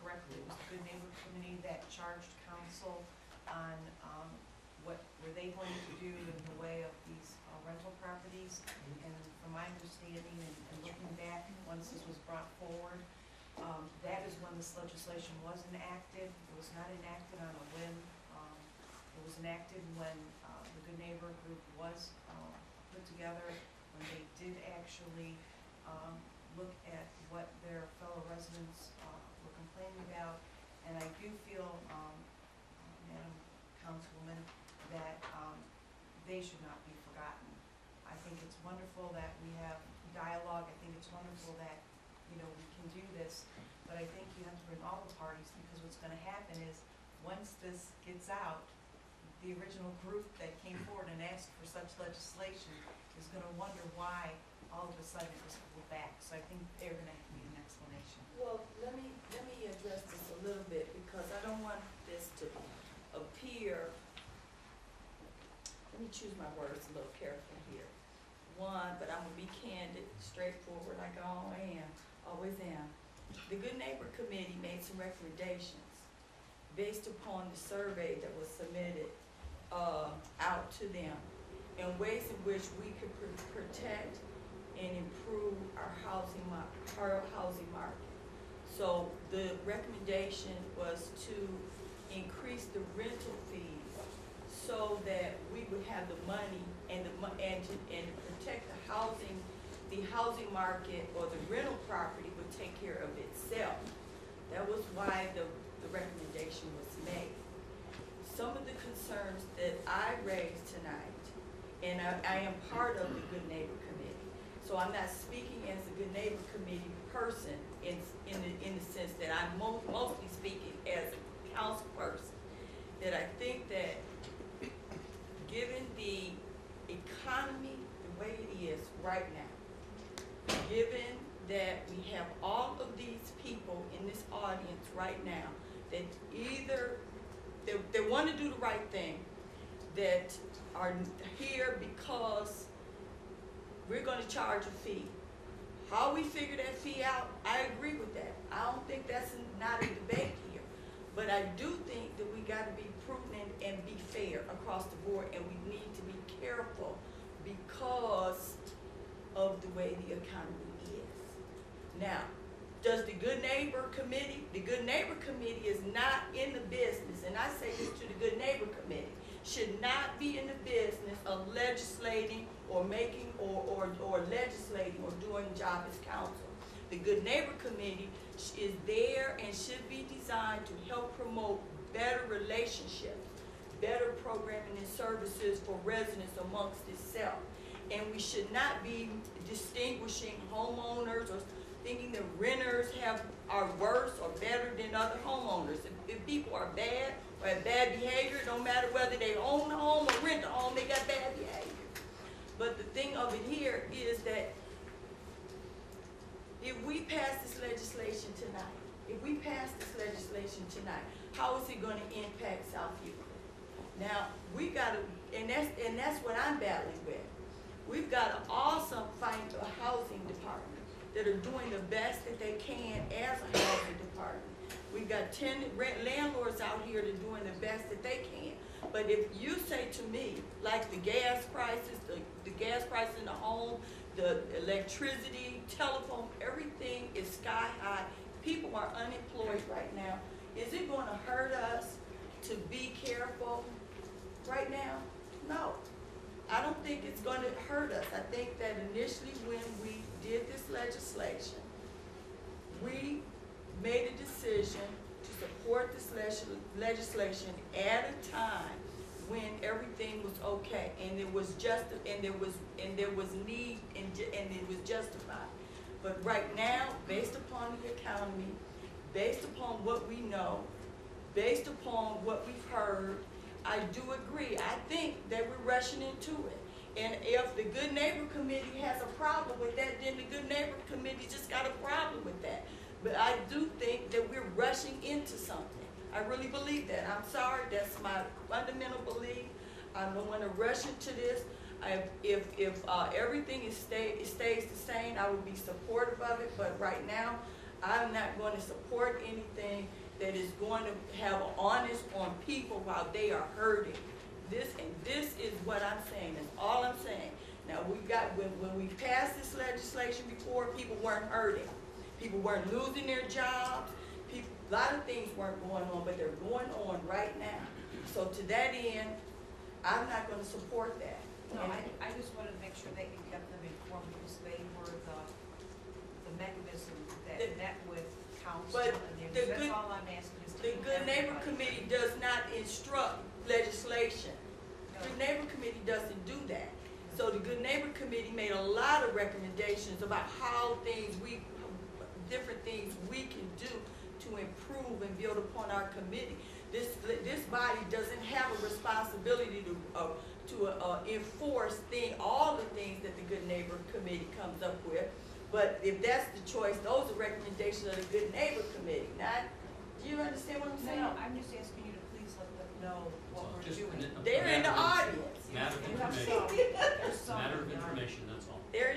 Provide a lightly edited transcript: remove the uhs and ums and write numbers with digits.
correctly. It was the Good Neighbor Committee that charged council on what were they going to do in the way of these rental properties. And from my understanding and looking back, once this was brought forward, that is when this legislation was enacted. It was not enacted on a whim. It was enacted when the Good Neighbor group was put together, when they did actually look at what their fellow residents were complaining about. And I do feel, Madam Councilwoman, that they should not be forgotten. I think it's wonderful that we have dialogue. I think it's wonderful that, you know, we can do this, but I think you have to bring all the parties, because what's going to happen is once this gets out, the original group that came forward and asked for such legislation is going to wonder why all of a sudden it was pulled back. So I think they're going to have to need an explanation. Well, let me address this a little bit, because I don't want this to appear, let me choose my words a little careful here. One, but I'm going to be candid, straightforward like I always am. The Good Neighbor Committee made some recommendations based upon the survey that was submitted out to them, in ways in which we could protect and improve our housing market. So the recommendation was to increase the rental fees so that we would have the money and to protect the housing market, or the rental property would take care of itself. That was why the recommendation was made. Some of the concerns that I raised tonight, and I am part of the Good Neighbor Committee, so I'm not speaking as a Good Neighbor Committee person in the sense that I'm mostly speaking as a council person, that I think that given the economy the way it is right now, given that we have all of these people in this audience right now that either they want to do the right thing, that are here because we're going to charge a fee. How we figure that fee out, I agree with that. I don't think that's not a debate here. But I do think that we got to be prudent and be fair across the board, and we need to be careful because of the way the economy is. Now, does the Good Neighbor Committee, the Good Neighbor Committee is not in the business, and I say this to the Good Neighbor Committee, should not be in the business of legislating or making or legislating or doing job as council. The Good Neighbor Committee is there and should be designed to help promote better relationships, better programming and services for residents amongst itself. And we should not be distinguishing homeowners or thinking that renters are worse or better than other homeowners. If people are bad or have bad behavior, it don't matter whether they own the home or rent the home, they got bad behavior. But the thing of it here is that if we pass this legislation tonight, how is it going to impact South Euclid? Now, we got to, and that's what I'm battling with. We've got an awesome housing department that are doing the best that they can as a housing department. We've got 10 landlords out here that are doing the best that they can. But if you say to me, like the gas prices, the gas prices in the home, the electricity, telephone, everything is sky high. People are unemployed right now. Is it going to hurt us to be careful right now? No. I don't think it's going to hurt us. I think that initially when we did this legislation, we made a decision to support this legislation at a time when everything was okay, and it was just, and there was need, and it was justified. But right now, based upon the economy, based upon what we know, based upon what we've heard, I do agree. I think that we're rushing into it. And if the Good Neighbor Committee has a problem with that, then the Good Neighbor Committee just got a problem with that. But I do think that we're rushing into something. I really believe that. I'm sorry, that's my fundamental belief. I don't want to rush into this. If everything stays the same, I would be supportive of it. But right now, I'm not going to support anything that is going to have an onus on people while they are hurting. This is what I'm saying, that's all I'm saying. Now, when we passed this legislation before, people weren't hurting. People weren't losing their jobs. A lot of things weren't going on, but they're going on right now. So to that end, I'm not gonna support that. No, I just wanted to make sure that you kept them informed because they were the mechanism that met with council. But And the that's good- all I'm asking is to. The Good Neighbor everybody. Committee does not instruct legislation. No. The Good Neighbor Committee doesn't do that. So the Good Neighbor Committee made a lot of recommendations about how different things we can do to improve and build upon our committee. This body doesn't have a responsibility to enforce all the things that the Good Neighbor Committee comes up with. But if that's the choice, those are recommendations of the Good Neighbor Committee. Do you understand what I'm saying? No, I'm just asking you to please let them know what we're doing. They're in the audience. Matter of You have information. some, there's some Matter of in the audience. information, that's all. They're